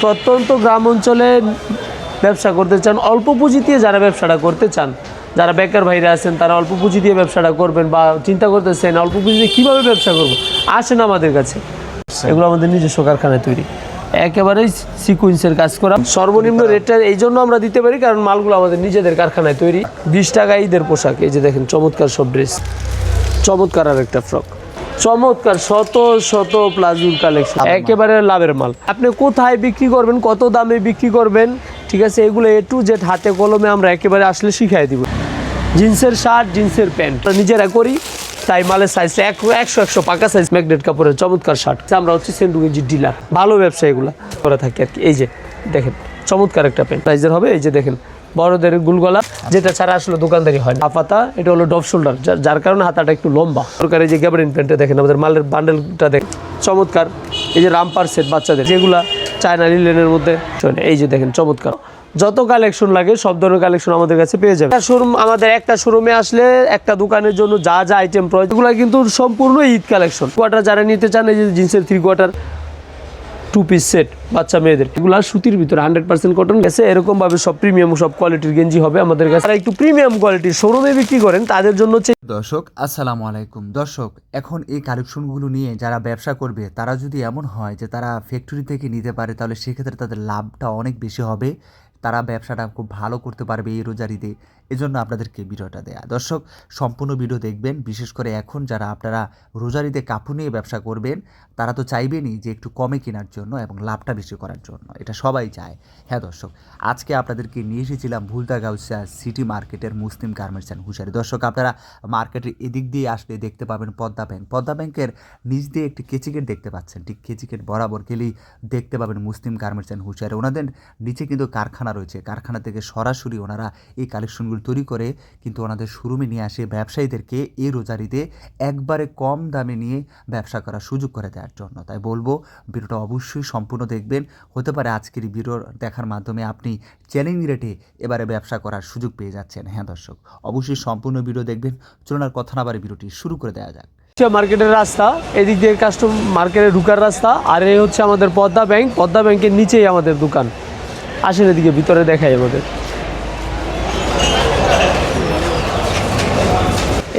প্রত্যন্ত গ্রাম অঞ্চলে ব্যবসা করতে চান, অল্প পুঁজি দিয়ে যারা ব্যবসাটা করতে চান, যারা বেকার ভাইরা আছেন তারা অল্প পুঁজি দিয়ে ব্যবসাটা করবেন বা চিন্তা করতেছেন অল্প পুঁজি দিয়ে কীভাবে ব্যবসা করব, আসেন আমাদের কাছে। এগুলো আমাদের নিজস্ব কারখানায় তৈরি, একেবারেই সিকুয়েন্সের কাজ করা। সর্বনিম্ন রেটটা এই জন্য আমরা দিতে পারি কারণ মালগুলো আমাদের নিজেদের কারখানায় তৈরি। 20 টাকা ঈদের পোশাক, এই যে দেখেন চমৎকার সব ড্রেস, চমৎকার আর একটা ফ্রক, চমৎকার শত শত প্লাজোর কালেকশন, একেবারে লাভের মাল। আপনি কোথায় বিক্রি করবেন, কত দামে বিক্রি করবেন, ঠিক আছে, এগুলো A to Z হাতে কলমে আমরা একেবারে আসলে শিখাই দিব। জিন্সের শার্ট, জিন্সের প্যান্ট নিজেরা করি, তাই মালের সাইজটা 100 পাকা সাইজ। ম্যাগনেট কাপড়ের চমৎকার শার্ট, আমরা হচ্ছে সেন্টু গেঞ্জির ডিলার, ভালো ব্যবসা এগুলো করে থাকি আর কি। এই যে দেখেন চমৎকার একটা প্যান্ট, প্রাইজের হবে এই যে দেখেন বড়দের গুলগলা, যেটা ছাড়া আসলে দোকানদারি হয় না। হাতা এটা হলো ডব শোল্ডার, যার কারণে হাতাটা একটু লম্বা। সরকার এই যে গ্যাবারিন প্যান্টটা দেখেন, আমাদের মালের বান্ডেলটা দেখেন চমৎকার। এই যে রামপার সেট বাচ্চাদের, যেগুলা চায়না লিলেনের মধ্যে, এই যে দেখেন চমৎকার। যত কালেকশন লাগে সব ধরনের কালেকশন আমাদের কাছে পেয়ে যাবে। শোরুম, আমাদের একটা শোরুমে আসলে একটা দোকানের জন্য যা যা আইটেম প্রয়োজন এগুলো কিন্তু সম্পূর্ণ ঈদ কালেকশন। কোয়ার্টার যারা নিতে চান, এই যে জিন্সের 3 কোয়ার্টার 2 পিস সেট বাচ্চা মেয়েদের, এগুলো সুতির ভিতরে 100% কটন গেছে। এরকম ভাবে সব প্রিমিয়াম সব কোয়ালিটির গেঞ্জি হবে আমাদের কাছে। যারা একটু প্রিমিয়াম কোয়ালিটির শোরুমে বিক্রি করেন তাদের জন্য হচ্ছে। দর্শক আসসালামু আলাইকুম। দর্শক, এখন এই কালেকশনগুলো নিয়ে যারা ব্যবসা করবে তারা যদি এমন হয় যে তারা ফ্যাক্টরি থেকে নিতে পারে, তাহলে সেক্ষেত্রে তাদের লাভটা অনেক বেশি হবে, তারা ব্যবসাটা খুব ভালো করতে পারবে এই রোজারিতে। এজন্য আপনাদেরকে ভিডিওটা দেয়া। দর্শক, সম্পূর্ণ ভিডিও দেখবেন। বিশেষ করে এখন যারা আপনারা রোজারিতে কাপড় নিয়ে ব্যবসা করবেন, তারা তো চাইবেনই যে একটু কমে কেনার জন্য এবং লাভটা বেশি করার জন্য, এটা সবাই চায়। হ্যাঁ দর্শক, আজকে আপনাদেরকে নিয়ে এসেছিলাম ভুলতা গাউসিয়া সিটি মার্কেটের মুসলিম গার্মেন্টস অ্যান্ড হুশারি। দর্শক, আপনারা মার্কেটের এদিক দিয়ে আসলে দেখতে পাবেন পদ্মা ব্যাংক। পদ্মা ব্যাংকের নিচ দিয়ে একটি কেচিকেট দেখতে পাচ্ছেন, ঠিক কেচিকেট বরাবর গেলেই দেখতে পাবেন মুসলিম গার্মেন্টস অ্যান্ড হুশারি। ওনাদের নিচে কিন্তু কারখানা রয়েছে, কারখানা থেকে সরাসরি ওনারা এই কালেকশনগুলো তৈরি করে কিন্তু ওনাদের শোরুমে নিয়ে আসে ব্যবসায়ীদেরকে এই রোজারিতে একবারে কম দামে নিয়ে ব্যবসা করার সুযোগ করে দেওয়ার জন্য। তাই বলবো ভিডিওটা অবশ্যই সম্পূর্ণ দেখবেন। হতে পারে আজকের ভিডিও দেখার মাধ্যমে আপনি চ্যালেঞ্জ রেটে এবারে ব্যবসা করার সুযোগ পেয়ে যাচ্ছেন। হ্যাঁ দর্শক, অবশ্যই সম্পূর্ণ ভিডিও দেখবেন। চলুন আর কথা না বাড়ি ভিডিওটি শুরু করে দেওয়া যাক। মার্কেটের রাস্তা, এদিক দিয়ে কাস্টম মার্কেটে ঢুকার রাস্তা, আর এই হচ্ছে আমাদের পদ্মা ব্যাংক। পদ্মা ব্যাংকের নিচেই আমাদের দোকান। আসেন এদিকে ভিতরে দেখাই। আমাদের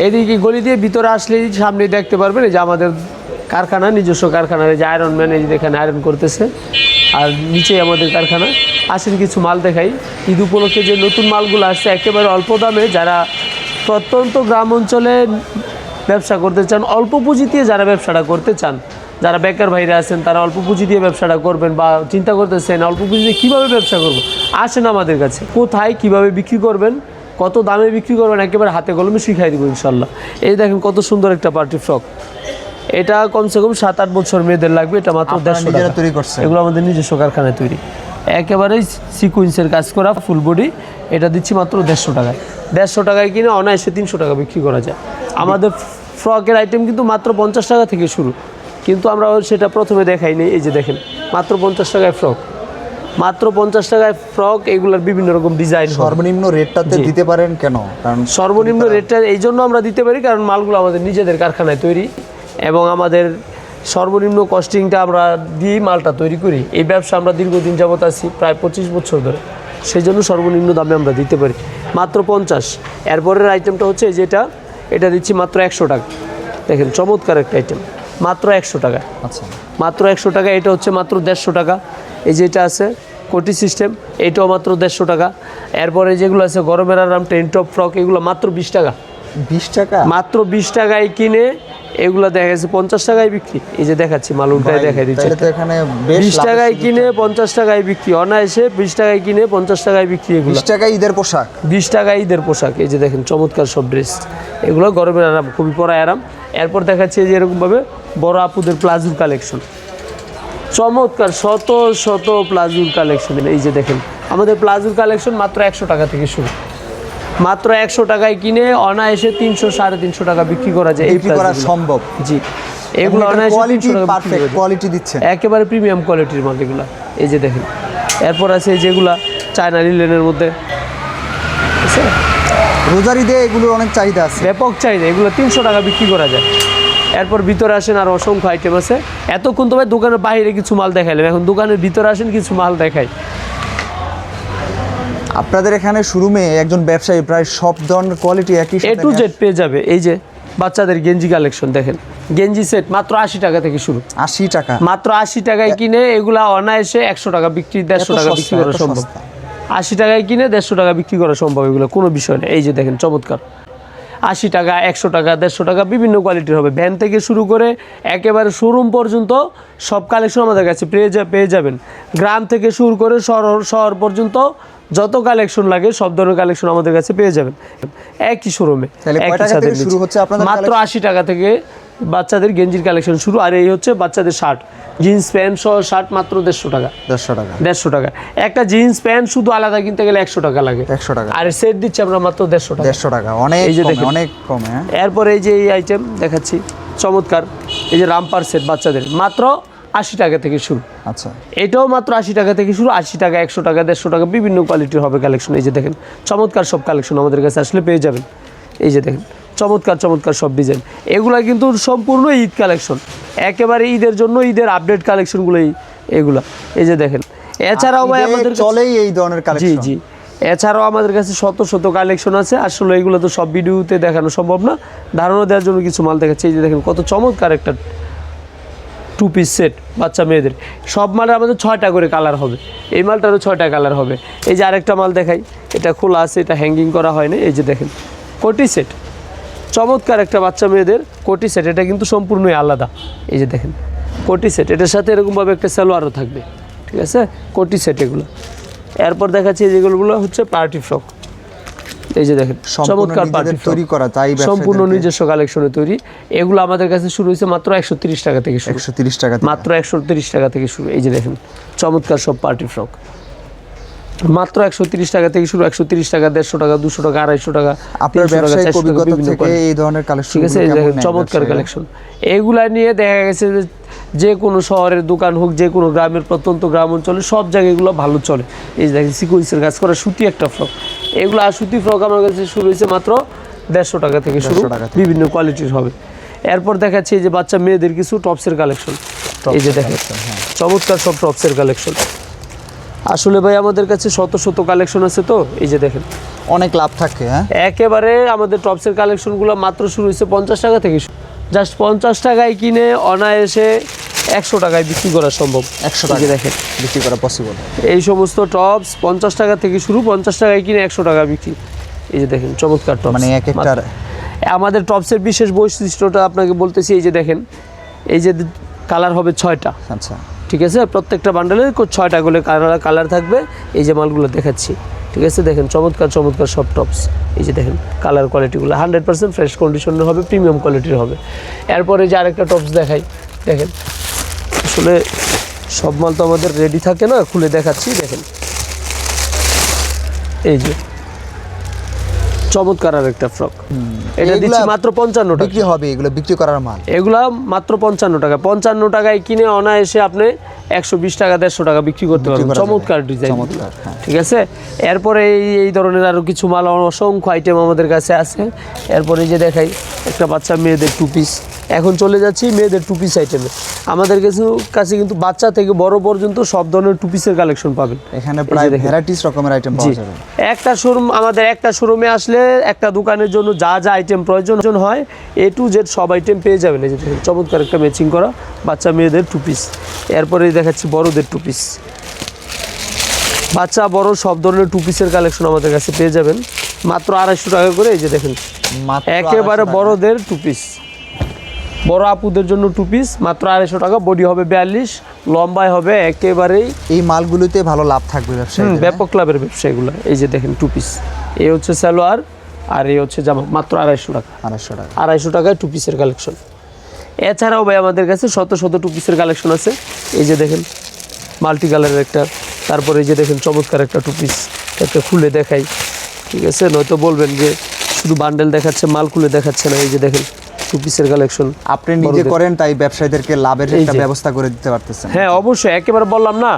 এদিকে গলি দিয়ে ভিতরে আসলেই সামনে দেখতে পারবেন এই যে আমাদের কারখানা, নিজস্ব কারখানার এই যে আয়রন ম্যান, এই যে দেখেন আয়রন করতেছে, আর নিচেই আমাদের কারখানা। আসেন কিছু মাল দেখাই। ঈদ উপলক্ষে যে নতুন মালগুলো আসছে একেবারে অল্প দামে, যারা প্রত্যন্ত গ্রাম অঞ্চলে ব্যবসা করতে চান, অল্প পুঁজি দিয়ে যারা ব্যবসাটা করতে চান, যারা বেকার ভাইরা আছেন তারা অল্প পুঁজি দিয়ে ব্যবসাটা করবেন বা চিন্তা করতেছেন অল্প পুঁজি দিয়ে কীভাবে ব্যবসা করব, আসেন আমাদের কাছে। কোথায় কীভাবে বিক্রি করবেন, কত দামে বিক্রি করবেন, একেবারে হাতে কলমে শিখাই দেবো ইনশাল্লাহ। এই দেখেন কত সুন্দর একটা পার্টি ফ্রক, এটা কমসে কম 7-8 বছর মেয়েদের লাগবে। এটা মাত্র 150 টাকা তৈরি করছে। এগুলো আমাদের নিজস্ব কারখানায় তৈরি, একেবারেই সিকুয়েন্সের কাজ করা, ফুল বডি। এটা দিচ্ছি মাত্র 150 টাকায়। 150 টাকায় কিনে অনায়াসে 300 টাকা বিক্রি করা যায়। আমাদের ফ্রকের আইটেম কিন্তু মাত্র 50 টাকা থেকে শুরু, কিন্তু আমরা সেটা প্রথমে দেখাইনি। এই যে দেখেন মাত্র 50 টাকায় ফ্রক, মাত্র 50 টাকায় ফ্রক। এগুলোর বিভিন্ন রকম ডিজাইন। সর্বনিম্ন রেটটাতে দিতে পারেন কেন? কারণ সর্বনিম্ন রেটটা এই জন্য আমরা দিতে পারি কারণ মালগুলো আমাদের নিজেদের কারখানায় তৈরি এবং আমাদের সর্বনিম্ন কস্টিংটা আমরা দিয়েই মালটা তৈরি করি। এই ব্যবসা আমরা দীর্ঘদিন যাবত আছি, প্রায় 25 বছর ধরে, সেই জন্য সর্বনিম্ন দামে আমরা দিতে পারি মাত্র 50। এরপরের আইটেমটা হচ্ছে যেটা, এটা দিচ্ছি মাত্র 100 টাকা। দেখেন চমৎকার একটা আইটেম, মাত্র 100 টাকা। আচ্ছা, মাত্র 100 টাকা। এটা হচ্ছে মাত্র 150 টাকা। এই যেটা আছে কোটি সিস্টেম, এইটাও মাত্র 150 টাকা। এরপরে যেগুলো আছে গরমের আরাম, টেন্ট টপ ফ্রক, এগুলো মাত্র 20 টাকা। 20 টাকা? মাত্র 20 টাকায় কিনে এগুলো দেখা গেছে 50 টাকায় বিক্রি। এই যে দেখাচ্ছি মাল উল্টায় দেখাই দিচ্ছি। 20 টাকায় কিনে 50 টাকায় বিক্রি, অনায়াসে 20 টাকায় কিনে 50 টাকায় বিক্রি। এগুলো 20 টাকায় ঈদের পোশাক, 20 টাকায় ঈদের পোশাক। এই যে দেখেন চমৎকার সব ড্রেস, এগুলো গরমের আরাম, খুবই পরায় আরাম। এরপর দেখাচ্ছি যে এরকমভাবে বড় আপুদের প্লাজোর কালেকশন, চমৎকার শত শত প্লাজোর কালেকশন। এই যে দেখেন আমাদের প্লাজোর কালেকশন মাত্র 100 টাকা থেকে শুরু। মাত্র 100 টাকায় কিনে অনায়াসে 300-350 টাকা বিক্রি করা যায়। এই করা সম্ভব। জি, এগুলো অনায়াসে পারফেক্ট কোয়ালিটি দিচ্ছেন, একেবারে প্রিমিয়াম কোয়ালিটির মাল এগুলো। এই যে দেখেন এরপর আছে যেগুলা চায়না লিলেনের মধ্যে, রোজারি দিয়ে এগুলোর অনেক চাহিদা আছে, ব্যাপক চাহিদা। এগুলো 300 টাকা বিক্রি করা যায়। এরপর ভিতরে আসেন, আর অসংখ্য আইটেম আছে। এতক্ষণ তো ভাই দোকানের বাইরে কিছু মাল দেখাইলাম, এখন দোকানের ভিতরে আসেন, কিছু মাল দেখাই। আপনাদের এখানে শোরুমে একজন ব্যবসায়ী প্রায় সব ধরনের কোয়ালিটি একই A সাথে to Z পেয়ে যাবে। এই যে বাচ্চাদের গেঞ্জি কালেকশন দেখেন, গেঞ্জি সেট মাত্র 80 টাকা থেকে শুরু। 80 টাকা। মাত্র 80 টাকায় কিনে এগুলা অনায়াসে 100 টাকা বিক্রি, 150 টাকা বিক্রি করা সম্ভব। 80 টাকায় কিনে 150 টাকা বিক্রি করা সম্ভব, এগুলো কোনো বিষয় নেই। এই যে দেখেন চমৎকার, 80 টাকা, 100 টাকা, 150 টাকা, বিভিন্ন কোয়ালিটির হবে। ভ্যান থেকে শুরু করে একেবারে শোরুম পর্যন্ত সব কালেকশন আমাদের কাছে পেয়ে যাবেন। গ্রাম থেকে শুরু করে শহর পর্যন্ত যত কালেকশন লাগে সব ধরনের কালেকশন আমাদের কাছে পেয়ে যাবেন একই শোরুমে। তাহলে কয় টাকা থেকে শুরু হচ্ছে আপনাদের মাত্র 80 টাকা থেকে বাচ্চাদের গেঞ্জির কালেকশন শুরু। আর এই হচ্ছে বাচ্চাদের শার্ট, জিন্স প্যান্ট সহ শার্ট মাত্র 150 টাকা। 150 টাকা। 150 টাকা। একটা জিন্স প্যান্ট শুধু আলাদা কিনতে গেলে 100 টাকা লাগে। 100 টাকা। আর সেট দিচ্ছি আমরা মাত্র 150 টাকা। 150 টাকা, অনেক এই যে কমে, দেখেন। অনেক কমে। হ্যাঁ। এরপর এই যে এই আইটেম দেখাচ্ছি চমৎকার, এই যে রামপার সেট বাচ্চাদের মাত্র 80 টাকা থেকে শুরু। আচ্ছা, এটাও মাত্র 80 টাকা থেকে শুরু। 80 টাকা, 100 টাকা, 150 টাকা, বিভিন্ন কোয়ালিটির হবে কালেকশন। এই যে দেখেন চমৎকার সব কালেকশন আমাদের কাছে আসলে পেয়ে যাবেন। এই যে দেখেন চমৎকার চমৎকার সব ডিজাইন, এগুলা কিন্তু সম্পূর্ণ ঈদ কালেকশন, একেবারে ঈদের জন্য ঈদের আপডেট কালেকশনগুলোই এগুলা। এই যে দেখেন, এছাড়াও ভাই আমাদের চলেই এই ধরনের জি কালেকশন। জি এছাড়াও আমাদের কাছে শত শত কালেকশন আছে। আসলে এগুলো তো সব ভিডিওতে দেখানো সম্ভব না, ধারণা দেওয়ার জন্য কিছু মাল দেখাচ্ছে। এই যে দেখেন কত চমৎকার একটা 2 পিস সেট বাচ্চা মেয়েদের। সব মালের আমাদের 6টা করে কালার হবে, এই মালটারও 6টা কালার হবে। এই যে আরেকটা মাল দেখাই, এটা খোলা আছে, এটা হ্যাঙ্গিং করা হয় না। এই যে দেখেন কোটি সেট, চমৎকার একটা বাচ্চা মেয়েদের কোটি সেট, এটা কিন্তু সম্পূর্ণই আলাদা। এই যে দেখেন কোটি সেট, এটার সাথে এরকমভাবে একটা সালোয়ারও থাকবে, ঠিক আছে, কোটি সেট এগুলো। এরপর দেখাচ্ছি যেগুলো হচ্ছে পার্টি ফ্রক। এই যে দেখেন চমৎকার পার্টি ফ্রক তৈরি করা, তাই সম্পূর্ণ নিজস্ব কালেকশনে তৈরি। এগুলো আমাদের কাছে শুরু হয়েছে মাত্র 130 টাকা থেকে শুরু। 130 টাকা থেকে। মাত্র 130 টাকা থেকে শুরু। এই যে দেখেন চমৎকার সব পার্টি ফ্রক মাত্র 130 টাকা থেকে শুরু। 130 টাকা, 150 টাকা, 200 টাকা, 250 টাকা, আপনার 300 টাকা, ব্যবসায়িক 400 টাকা, অভিজ্ঞতা বিভিন্ন থেকে quality। এই ধরনের কালেকশন ঠিক আছে, এই দেখেন চমৎকার কালেকশন। এগুলা নিয়ে দেখা গেছে যে কোনো শহরের দোকান হোক, যে কোনো গ্রামের প্রত্যন্ত গ্রাম অঞ্চলে সব জায়গায় এগুলো ভালো চলে। এই যে দেখেন সিকোয়েন্সের কাজ করা সুতি একটা ফ্রক, এগুলো আর সুতি ফ্রক আমার কাছে শুরু হয়েছে মাত্র 150 টাকা থেকে শুরু, 150 টাকা থেকে। বিভিন্ন কোয়ালিটির হবে। এরপর দেখাচ্ছি এই যে বাচ্চা মেয়েদের কিছু টপসের কালেকশন। এই যে দেখেন চমৎকার সব টপসের কালেকশন। আসলে ভাই আমাদের কাছে শত শত কালেকশন আছে, তো এই যে দেখেন অনেক লাভ থাকে। হ্যাঁ, একেবারে আমাদের টপসের কালেকশনগুলো মাত্র শুরু হয়েছে 50 টাকা থেকে। জাস্ট 50 টাকায় কিনে অনায়াসে 100 টাকায় বিক্রি করা সম্ভব। 100 এই যে টাকা দেখেন বিক্রি করা পসিবল। এই সমস্ত টপস 50 টাকা থেকে শুরু, 50 টাকায় কিনে 100 টাকা বিক্রি। এই যে দেখেন চমৎকার টপস, মানে এক একটার আমাদের টপসের বিশেষ বৈশিষ্ট্যটা আপনাকে বলতেছি। এই যে দেখেন, এই যে কালার হবে 6টা, আচ্ছা, ঠিক আছে, প্রত্যেকটা বান্ডেলে 6টা করে কালার থাকবে। এই যে মালগুলো দেখাচ্ছি, ঠিক আছে, দেখেন চমৎকার চমৎকার সব টপস। এই যে দেখেন কালার কোয়ালিটিগুলো 100% ফ্রেশ কন্ডিশনের হবে, প্রিমিয়াম কোয়ালিটির হবে। এরপরে যে আরেকটা টপস দেখাই, দেখেন আসলে সব মাল তো আমাদের রেডি থাকে না, খুলে দেখাচ্ছি। দেখেন এই যে চমৎকার আর একটা ফ্রক, এটা দিচ্ছি মাত্র 55 টাকা। বিক্রি হবে, এগুলো বিক্রি করার মাল। এগুলা মাত্র 55 টাকা। 55 টাকায় কিনে অনায়াসে আপনি 120 টাকা, 150 টাকা বিক্রি করতে পারবেন। চমৎকার ডিজাইন, চমৎকার, হ্যাঁ। ঠিক আছে। এরপরে এই ধরনের আরও কিছু মাল, অসংখ্য আইটেম আমাদের কাছে আছে। এরপরে যে দেখাই একটা বাচ্চা মেয়েদের 2 পিস। এখন চলে যাচ্ছি মেয়েদের 2 পিস আইটেমে। আমাদের কাছে কিন্তু বাচ্চা থেকে বড় পর্যন্ত সব ধরনের 2 পিসের কালেকশন পাবেন। এখানে প্রায় ভ্যারাইটিস রকমের আইটেম পাওয়া যাবে। একটা শোরুম, আমাদের একটা শোরুমে আসলে একটা দোকানের জন্য যা যা আইটেম প্রয়োজন হয় A to Z সব আইটেম পেয়ে যাবেন। এই যে দেখেন চমৎকার একটা ম্যাচিং করা বাচ্চা মেয়েদের 2 পিস। এরপরে দেখাচ্ছি বড়দের 2 পিস, বাচ্চা বড় সব ধরনের 2 পিসের কালেকশন আমাদের কাছে পেয়ে যাবেন মাত্র 250 টাকা করে। এই যে দেখেন মাত্র একেবারে 250 টাকা। বড়দের 2 পিস, বড় আপুদের জন্য 2 পিস মাত্র 250 টাকা। বডি হবে 42, লম্বায় হবে একেবারেই এই মালগুলোতে ভালো লাভ থাকবে ব্যবসায়ীদের। ব্যাপক লাভের ব্যবসা এগুলো। এই যে দেখেন 2 পিস, এই হচ্ছে সালোয়ার আর এই হচ্ছে জামা, মাত্র 250 টাকা। 250 টাকা। 250 টাকায় 2 পিসের কালেকশন। এছাড়াও ভাই আমাদের কাছে শত শত 2 পিসের কালেকশন আছে। এই যে দেখেন মাল্টি কালারের একটা, তারপরে এই যে দেখেন চমৎকার একটা 2 পিস, একটা খুলে দেখাই, ঠিক আছে, নয়তো বলবেন যে শুধু বান্ডেল দেখাচ্ছে, মাল খুলে দেখাচ্ছে না। এই যে দেখেন 2 পিসের কালেকশন আপনি নিজে করেন, তাই ব্যবসায়ীদেরকে লাভের একটা ব্যবস্থা করে দিতে পারতেছেন। হ্যাঁ অবশ্যই, একেবারে বললাম না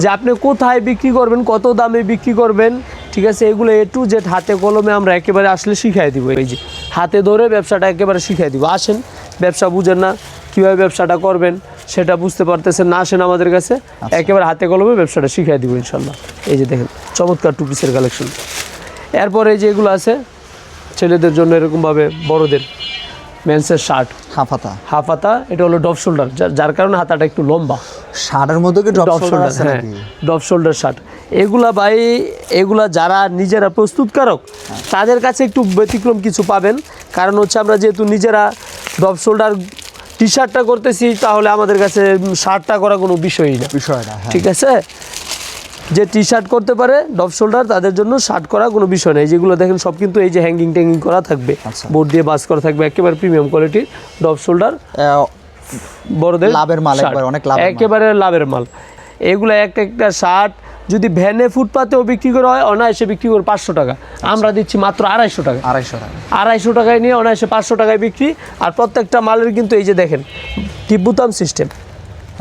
যে আপনি কোথায় বিক্রি করবেন, কত দামে বিক্রি করবেন, ঠিক আছে, এগুলো A to Z হাতে কলমে আমরা একেবারে আসলে শিখাই দিব। এই যে হাতে ধরে ব্যবসাটা একেবারে শিখিয়ে দিব। আসেন, ব্যবসা বুঝেন না, কীভাবে ব্যবসাটা করবেন সেটা বুঝতে পারতেছেন না, আসেন আমাদের কাছে, একেবারে হাতে কলমে ব্যবসাটা শিখিয়ে দিব ইনশাল্লাহ। এই যে দেখেন চমৎকার টু পিসের কালেকশন। এরপরে যে এগুলো আছে ছেলেদের জন্য এরকমভাবে বড়দের মেন্সের শার্ট, হাফ হাতা, এটা হলো ডপ শোল্ডার, যার কারণে হাতাটা একটু লম্বা। শার্টের মধ্যে কি ড্রপ ডপ শোল্ডার শোল্ডার, আছে হ্যাঁ, নাকি? Depth shoulder shirt. এগুলা ভাই, এগুলা যারা নিজেরা প্রস্তুতকারক তাদের কাছে একটু ব্যতিক্রম কিছু পাবেন, কারণ হচ্ছে আমরা যেহেতু নিজেরা ডপ শোল্ডার টি শার্টটা করতেছি, তাহলে আমাদের কাছে শার্টটা করা কোনো বিষয়ই না, বিষয়টা, হ্যাঁ। ঠিক আছে। যে টি শার্ট করতে পারে ডপ শোল্ডার, তাদের জন্য শার্ট করা কোনো বিষয় নেই। যেগুলো দেখেন সব কিন্তু এই যে হ্যাঙ্গিং ট্যাঙ্গিং করা থাকবে, আচ্ছা। বোর্ড দিয়ে বাস করা থাকবে, একেবারে প্রিমিয়াম কোয়ালিটির ডপ শোল্ডার বড়দের লাভের মাল, শার্ট। একবার অনেক লাভের মাল। একেবারে লাভের মাল। এগুলো একটা একটা শার্ট যদি ভ্যানে ফুটপাতেও বিক্রি করা হয়, অনায়াসে বিক্রি করে 500 টাকা, আমরা দিচ্ছি মাত্র 250 টাকা। 250 টাকা। 250 টাকায় নিয়ে অনায়াসে 500 টাকায় বিক্রি। আর প্রত্যেকটা মালের কিন্তু এই যে দেখেন টিপ বুতাম সিস্টেম,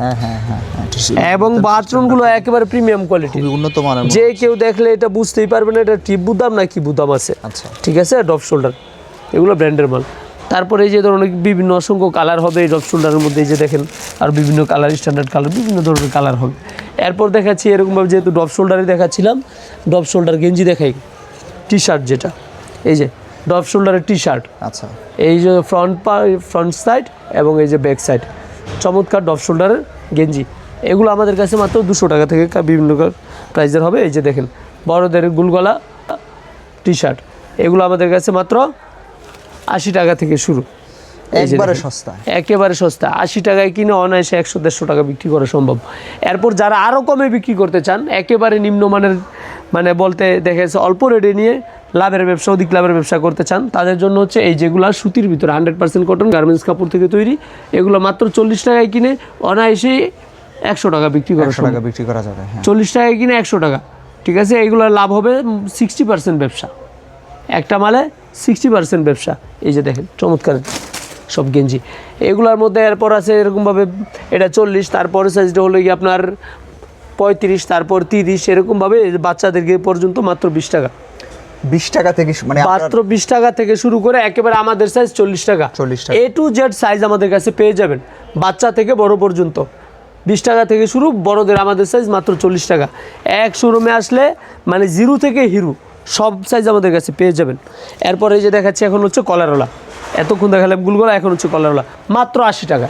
হ্যাঁ হ্যাঁ হ্যাঁ হ্যাঁ। এবং বাথরুমগুলো একেবারে প্রিমিয়াম কোয়ালিটি, খুবই উন্নত মানের। যে কেউ দেখলে এটা বুঝতেই পারবে না এটা টিপ বুদাম না কি বুদাম আছে। আচ্ছা। ঠিক আছে, ডপ শোল্ডার এগুলো ব্র্যান্ডের মাল। তারপরে এই যে ধরনের বিভিন্ন অসংখ্য কালার হবে এই ডপ শোল্ডারের মধ্যে, এই যে দেখেন আর বিভিন্ন কালার, স্ট্যান্ডার্ড কালার, বিভিন্ন ধরনের কালার হবে। এরপর দেখাচ্ছি এরকমভাবে, যেহেতু ডপ শোল্ডারে দেখাচ্ছিলাম, ডপ শোল্ডার গেঞ্জি দেখাই, টি শার্ট, যেটা এই যে ডপ শোল্ডারের টি শার্ট, আচ্ছা। এই যে ফ্রন্ট সাইড এবং এই যে ব্যাক সাইড, চমৎকার ডপ শোল্ডারের গেঞ্জি। এগুলো আমাদের কাছে মাত্র 200 টাকা থেকে বিভিন্ন প্রাইসের হবে। এই যে দেখেন বড়দের গুলগলা টি শার্ট, এগুলো আমাদের কাছে মাত্র 80 টাকা থেকে শুরু। এই যে একবারে দেখেন, সস্তা। একেবারে সস্তা, 80 টাকায় কিনে অনায়াসে 100-150 টাকা বিক্রি করা সম্ভব। এরপর যারা আরও কমে বিক্রি করতে চান, একেবারে নিম্নমানের, মানে বলতে দেখা যাচ্ছে অল্প রেটে নিয়ে লাভের ব্যবসা, অধিক লাভের ব্যবসা করতে চান, তাদের জন্য হচ্ছে এই যেগুলো সুতির ভিতরে 100% কটন গার্মেন্টস কাপড় থেকে তৈরি, এগুলো মাত্র 40 টাকায় কিনে অনায়াসে 100 টাকা বিক্রি করা 100 টাকা বিক্রি করা যাবে, হ্যাঁ। 40 টাকায় কিনে 100 টাকা, ঠিক আছে। এইগুলোর লাভ হবে 60% ব্যবসা, একটা মালে 60% ব্যবসা। এই যে দেখেন চমৎকার সব গেঞ্জি, এগুলোর মধ্যে এরপর আছে এরকমভাবে এটা 40, তারপরে সাইজটা হলো গিয়ে আপনার 35, তারপর 30, এরকমভাবে বাচ্চাদেরকে পর্যন্ত মাত্র 20 টাকা। 20 টাকা থেকে মানে মাত্র 20 টাকা থেকে শুরু করে একেবারে আমাদের সাইজ 40 টাকা। 40 টাকা। A to Z সাইজ আমাদের কাছে পেয়ে যাবেন, বাচ্চা থেকে বড় পর্যন্ত। 20 টাকা থেকে শুরু, বড়দের আমাদের সাইজ মাত্র 40 টাকা। এক শোরুমে আসলে মানে জিরো থেকে হিরো সব সাইজ আমাদের কাছে পেয়ে যাবেন। এরপরে এই যে দেখাচ্ছি এখন হচ্ছে কলারওয়ালা, এতক্ষণ দেখালাম গুলগোলা, এখন হচ্ছে কলারওয়ালা, মাত্র 80 টাকা।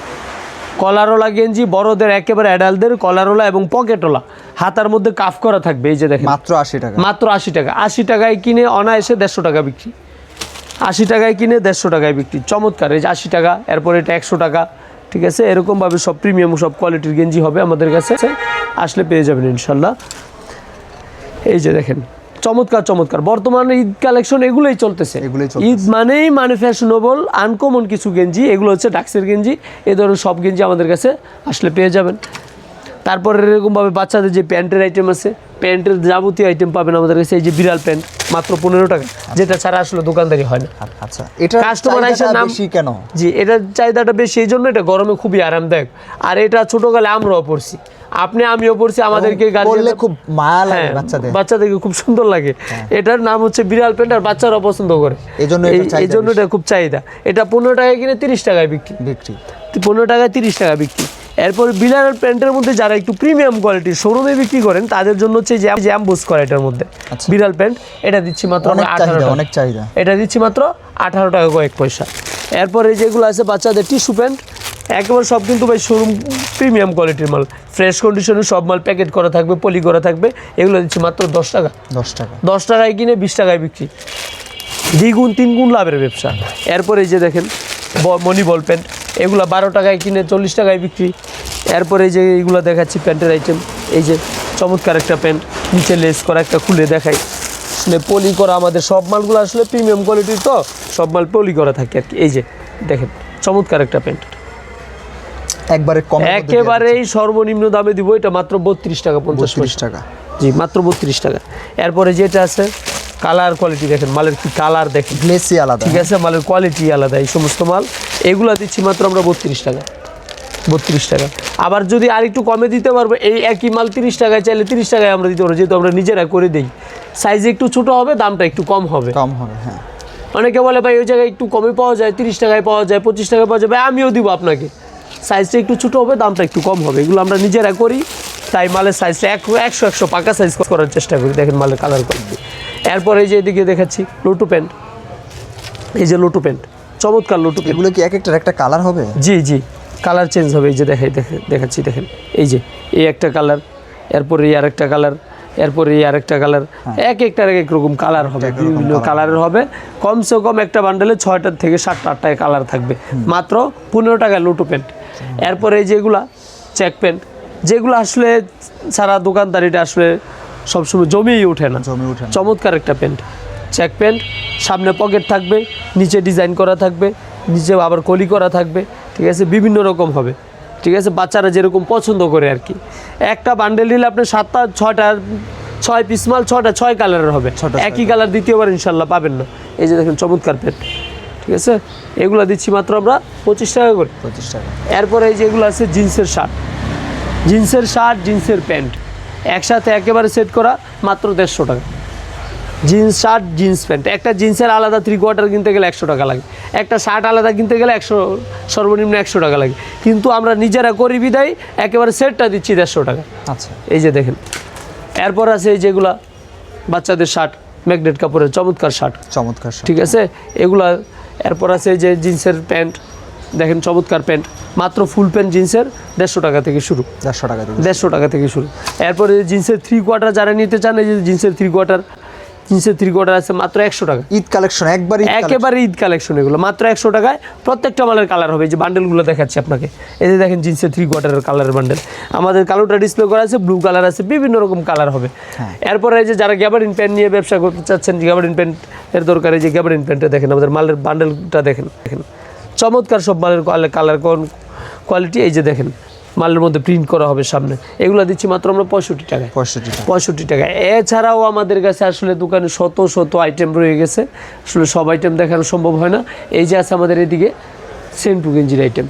কলারওয়ালা গেঞ্জি বড়দের, একেবারে অ্যাডাল্টদের, কলারওয়ালা এবং পকেটওয়ালা, হাতার মধ্যে কাফ করা থাকবে। এই যে দেখেন মাত্র 80 টাকা। মাত্র 80 টাকা। 80 টাকায় কিনে অনায়াসে 150 টাকা বিক্রি, 80 টাকায় কিনে 150 টাকায় বিক্রি, চমৎকার। এই যে 80 টাকা, এরপর এটা 100 টাকা, ঠিক আছে। এরকমভাবে সব প্রিমিয়াম সব কোয়ালিটির গেঞ্জি হবে আমাদের কাছে, আসলে পেয়ে যাবেন ইনশাল্লাহ। এই যে দেখেন চমৎকার চমৎকার বর্তমানে ঈদ কালেকশন এগুলোই চলতেছে। ঈদ মানেই মানে ফ্যাশনেবল আনকমন কিছু গেঞ্জি, এগুলো হচ্ছে ডাক্সের গেঞ্জি। এই ধরনের সব গেঞ্জি আমাদের কাছে আসলে পেয়ে যাবেন। তারপরে এরকমভাবে বাচ্চাদের যে প্যান্টের আইটেম আছে, প্যান্টের যাবতীয় আইটেম পাবেন আমাদের কাছে। এই যে বিড়াল প্যান্ট মাত্র 15 টাকা, যেটা ছাড়া আসলে দোকানদারি হয় না। আচ্ছা, এটা কাস্টমার আইসা নাম বেশি কেন? জি, এটার চাহিদাটা বেশি এই জন্য, এটা গরমে খুবই আরামদায়ক। আর এটা ছোটকালে আমরাও পড়ছি, আমিও পড়ছি, আমাদেরকে বললে খুব মায়া লাগে বাচ্চাদেরকে খুব সুন্দর লাগে। এটার নাম হচ্ছে বিড়াল প্যান্ট, আর বাচ্চারাও পছন্দ করে, এই জন্য এটা খুব চাহিদা। এটা 15 টাকায় কিনে 30 টাকায় বিক্রি, 15 টাকায় 30 টাকা বিক্রি। এরপর বিড়াল প্যান্টের মধ্যে যারা একটু প্রিমিয়াম কোয়ালিটির শোরুমে বিক্রি করেন, তাদের জন্য হচ্ছে যে অ্যাম্বুস করা এটার মধ্যে বিড়াল প্যান্ট, এটা দিচ্ছি মাত্র 18 টাকা, অনেক চাহিদা। এটা দিচ্ছি মাত্র 18 টাকা কয়েক পয়সা। এরপরে যেগুলো আছে বাচ্চাদের টিস্যু প্যান্ট, একেবারে সব কিন্তু ভাই শোরুম প্রিমিয়াম কোয়ালিটির মাল, ফ্রেশ কন্ডিশনের সব মাল প্যাকেট করা থাকবে, পলি করা থাকবে। এগুলো দিচ্ছি মাত্র 10 টাকা। 10 টাকায় কিনে 20 টাকায় বিক্রি, দ্বিগুণ 3 গুণ লাভের ব্যবসা। এরপরে এই যে দেখেন মনি বল প্যান্ট, এগুলো 12 টাকায় কিনে 40 টাকায় বিক্রি। এরপরে এই যে এইগুলো দেখাচ্ছি প্যান্টের আইটেম, এই যে চমৎকার একটা প্যান্ট, নিচে লেস করা, একটা খুলে দেখাই, আসলে পলি করা। আমাদের সব মালগুলো আসলে প্রিমিয়াম কোয়ালিটির, তো সব মাল পলি করা থাকে আর কি। এই যে দেখেন চমৎকার একটা প্যান্ট, একেবারেই সর্বনিম্ন দামে দিব, এটা মাত্র 32 টাকা 50 টাকা। জি, মাত্র 32 টাকা। এরপরে যেটা আছে কালার কোয়ালিটি দেখেন, মালের কি কালার দেখেন, গ্লেসি আলাদা, ঠিক আছে, মালের কোয়ালিটি আলাদা। এই সমস্ত মাল এগুলো দিচ্ছি মাত্র আমরা 32 টাকা, 32 টাকা। আবার যদি আর একটু কমে দিতে পারবো, এই একই মাল 30 টাকায় চাইলে 30 টাকায় আমরা দিতে পারবো, যেহেতু আমরা নিজেরা করে দিই। সাইজ একটু ছোট হবে, দামটা একটু কম হবে, হ্যাঁ। অনেকে বলে ভাই ওই জায়গায় একটু কমে পাওয়া যায়, 30 টাকায় পাওয়া যায়, 25 টাকায় পাওয়া যায়, ভাই আমিও দিব আপনাকে, সাইজটা একটু ছোটো হবে, দামটা একটু কম হবে, এগুলো আমরা নিজেরা করি, তাই মালের সাইজটা 100 পাকা সাইজ করার চেষ্টা করি। দেখেন মালের কালার কোয়ালিটি। এরপর এই যে এদিকে দেখাচ্ছি লোটু প্যান্ট, এই যে লোটু প্যান্ট, চমৎকার লোটু প্যান্ট। এগুলো কি এক একটার একটা কালার হবে? জি জি, কালার চেঞ্জ হবে। এই যে দেখাচ্ছি, দেখেন এই যে এই একটা কালার, এরপরে এই আরেকটা কালার, এরপরে এই আরেকটা কালার, এক একটার এক এক রকম কালার হবে, বিভিন্ন কালারের হবে। কমসে কম একটা বান্ডেলে 6টা থেকে 7টা 8টায় কালার থাকবে, মাত্র 15 টাকায় লোটু প্যান্ট। এরপরে এই যেগুলা চেক প্যান্ট, যেগুলো আসলে সারা দোকানদারিটা আসলে সবসময় জমিয়েই ওঠে না, চমৎকার একটা প্যান্ট, চেক প্যান্ট, সামনে পকেট থাকবে, নিচে ডিজাইন করা থাকবে, নিচে আবার কলি করা থাকবে, ঠিক আছে, বিভিন্ন রকম হবে, ঠিক আছে, বাচ্চারা যেরকম পছন্দ করে আর কি। একটা বান্ডেল নিলে আপনি 7টা 6টা 6 পিস মাল 6টা 6 কালারের হবে, একই কালার দ্বিতীয়বার ইনশাল্লাহ পাবেন না। এই যে দেখেন চমৎকার প্যান্ট, ঠিক আছে, এগুলো দিচ্ছি মাত্র আমরা 25 টাকা করে। 25 টাকা। এরপরে এই যেগুলো আছে জিন্সের শার্ট, জিন্সের প্যান্ট একসাথে একেবারে সেট করা, মাত্র 150 টাকা। জিন্স শার্ট, জিন্স প্যান্ট, একটা জিন্সের আলাদা 3/4 কিনতে গেলে 100 টাকা লাগে, একটা শার্ট আলাদা কিনতে গেলে সর্বনিম্ন 100 টাকা লাগে, কিন্তু আমরা নিজেরা করি বিদায় একেবারে সেটটা দিচ্ছি 150 টাকা। আচ্ছা, এই যে দেখেন। এরপর আছে এই যেগুলা বাচ্চাদের শার্ট, ম্যাগনেট কাপড়ের চমৎকার শার্ট, ঠিক আছে, এগুলা। এরপর আছে এই যে জিন্সের প্যান্ট, দেখেন চমৎকার প্যান্ট, মাত্র ফুল প্যান্ট জিন্সের 150 টাকা থেকে শুরু, 150 টাকা থেকে শুরু। এরপরে জিন্সের 3/4 যারা নিতে চান, এই যে জিন্সের 3/4 আছে মাত্র 100 টাকা। ঈদ কালেকশন, একেবারে ঈদ কালেকশন, এগুলো মাত্র 100 টাকায়। প্রত্যেকটা মালের কালার হবে, এই যে বান্ডেলগুলো দেখাচ্ছি আপনাকে, এই যে দেখেন জিন্সের 3/4 কালারের বান্ডেল, আমাদের কালোটা ডিসপ্লে করা আছে, ব্লু কালার আছে, বিভিন্ন রকম কালার হবে। এরপরে এই যে যারা গ্যাবার্ডিন প্যান্ট নিয়ে ব্যবসা করতে চাচ্ছেন, গ্যাবার্ডিন প্যান্টের দরকার, এই যে গ্যাবার্ডিন প্যান্টে দেখেন আমাদের মালের বান্ডেলটা দেখেন চমৎকার সব মালের কালার কোয়ালিটি। এই যে দেখেন মালের মধ্যে প্রিন্ট করা হবে সামনে, এগুলো দিচ্ছি মাত্র আমরা 65 টাকা। এছাড়াও আমাদের কাছে আসলে দোকানে শত আইটেম রয়ে গেছে, আসলে সব আইটেম দেখানো সম্ভব হয় না। এই যে আছে আমাদের এদিকে সেন্টু গেঞ্জির আইটেম,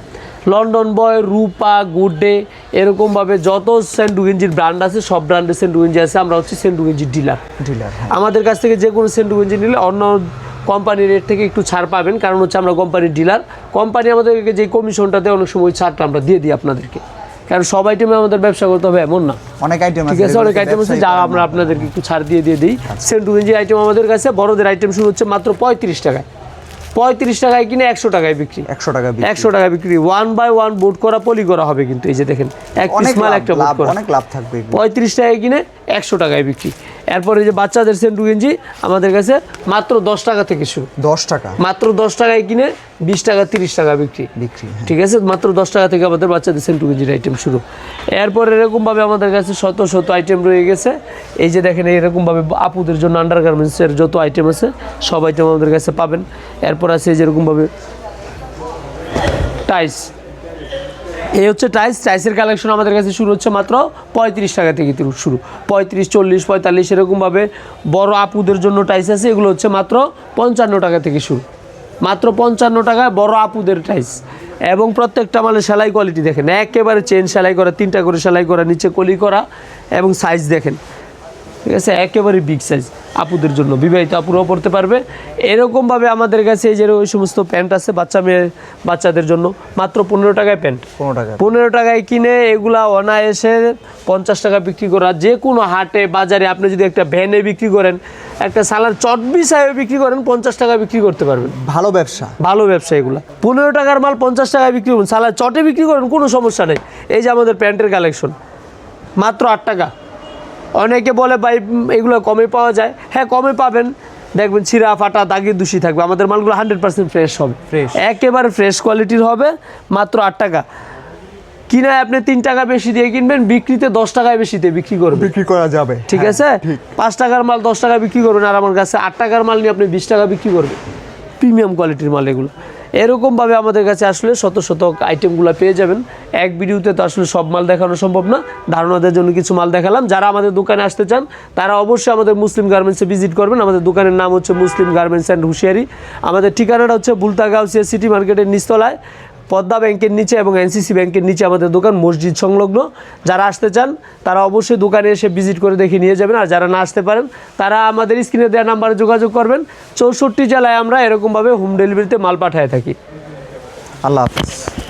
লন্ডন বয়, রূপা, গুড ডে, এরকমভাবে যত সেন্টু গেঞ্জির ব্র্যান্ড আছে সব ব্র্যান্ডের সেন্টু গেঞ্জি আছে। আমরা হচ্ছে সেন্টু গেঞ্জির ডিলার। আমাদের কাছ থেকে যে কোনো সেন্টু গেঞ্জি নিলে অন্য কোম্পানির রেট থেকে একটু ছাড় পাবেন, কারণ হচ্ছে আমরা কোম্পানির ডিলার। কোম্পানি আমাদেরকে যে কমিশনটা দেয় অনেক সময় ছাড়টা আমরা দিয়ে দিই আপনাদেরকে, কারণ সব আইটেমে আমাদের ব্যবসা করতে হবে এমন না, অনেক আইটেম আছে, ঠিক আছে, অনেক আইটেম আছে যা আমরা আপনাদেরকে একটু ছাড় দিয়ে দিই। সেন্টু গেঞ্জির আইটেম আমাদের কাছে বড়দের আইটেম শুরু হচ্ছে মাত্র 35 টাকায়। 35 টাকায় কিনে 100 টাকায় বিক্রি, 100 টাকা বিক্রি। 1/1 বোর্ড করা, পলি করা হবে, কিন্তু এই যে দেখেন এক পিস মাল একটা বোর্ড করা, অনেক লাভ থাকবে। 35 টাকায় কিনে 100 টাকায় বিক্রি। এরপরে যে বাচ্চাদের সেন্টু গেঞ্জি আমাদের কাছে মাত্র 10 টাকা থেকে শুরু, 10 টাকা, মাত্র 10 টাকায় কিনে 20 টাকা 30 টাকা বিক্রি, ঠিক আছে, মাত্র 10 টাকা থেকে আমাদের বাচ্চাদের সেন্টু গেঞ্জির আইটেম শুরু। এরপর এরকমভাবে আমাদের কাছে শত আইটেম রয়ে গেছে। এই যে দেখেন এরকমভাবে আপুদের জন্য আন্ডারগার্মেন্টসের যত আইটেম আছে সব আইটেম আমাদের কাছে পাবেন। এরপর আছে যেরকমভাবে টাইস, এই হচ্ছে টাইসের কালেকশন আমাদের কাছে শুরু হচ্ছে মাত্র 35 টাকা থেকে শুরু, 35, 40, 45 এরকমভাবে। বড় আপুদের জন্য টাইস আছে, এগুলো হচ্ছে মাত্র 55 টাকা থেকে শুরু, মাত্র 55 টাকায় বড় আপুদের টাইস। এবং প্রত্যেকটা মালের সেলাই কোয়ালিটি দেখেন, একেবারে চেন সেলাই করা, 3টা করে সেলাই করা, নিচে কলি করা, এবং সাইজ দেখেন, ঠিক আছে, একেবারে বিগ সাইজ আপুদের জন্য, বিবাহিত আপুরাও পড়তে পারবে। এরকমভাবে আমাদের কাছে এই যে ওই সমস্ত প্যান্ট আছে বাচ্চাদের জন্য, মাত্র 15 টাকায় প্যান্ট, 15 টাকায় কিনে এগুলা অনায়াসে 50 টাকা বিক্রি করা। যে কোনো হাটে বাজারে আপনি যদি একটা ভ্যানে বিক্রি করেন, একটা সালার চটবি সাহেবে বিক্রি করেন, 50 টাকা বিক্রি করতে পারবেন। ভালো ব্যবসা এগুলা। 15 টাকার মাল 50 টাকায় বিক্রি করুন, সালার চটে বিক্রি করেন, কোনো সমস্যা নেই। এই যে আমাদের প্যান্টের কালেকশন মাত্র 8 টাকা। অনেকে বলে ভাই এগুলো কমে পাওয়া যায়, হ্যাঁ কমে পাবেন, দেখবেন ছিঁড়া ফাটা দাগি দূষি থাকবে। আমাদের মালগুলো 100% ফ্রেশ হবে, একেবারে ফ্রেশ কোয়ালিটির হবে, মাত্র 8 টাকা। কিনা আপনি 3 টাকা বেশি দিয়ে কিনবেন, বিক্রিতে 10 টাকায় বেশি দিয়ে বিক্রি করা যাবে, ঠিক আছে। 5 টাকার মাল 10 টাকা বিক্রি করবেন, আর আমার কাছে 8 টাকার মাল নিয়ে আপনি 20 টাকা বিক্রি করবেন, প্রিমিয়াম কোয়ালিটির মাল এগুলো। এরকমভাবে আমাদের কাছে আসলে শত আইটেমগুলো পেয়ে যাবেন। এক ভিডিওতে তো আসলে সব মাল দেখানো সম্ভব না, ধারণাদের জন্য কিছু মাল দেখালাম। যারা আমাদের দোকানে আসতে চান তারা অবশ্যই আমাদের মুসলিম গার্মেন্টসে ভিজিট করবেন। আমাদের দোকানের নাম হচ্ছে মুসলিম গার্মেন্টস অ্যান্ড হুঁশিয়ারি। আমাদের ঠিকানাটা হচ্ছে বুলতা গাউসিয়া সিটি মার্কেটের নিচতলায়, পদ্মা ব্যাংকের নিচে এবং এনসিসি ব্যাংকের নিচে আমাদের দোকান, মসজিদ সংলগ্ন। যারা আসতে চান তারা অবশ্যই দোকানে এসে ভিজিট করে দেখে নিয়ে যাবেন। আর যারা না আসতে পারেন তারা আমাদের স্ক্রিনে দেওয়া নাম্বারে যোগাযোগ করবেন। 64 জেলায় আমরা এরকমভাবে হোম ডেলিভারিতে মাল পাঠিয়ে থাকি। আল্লাহ হাফেজ।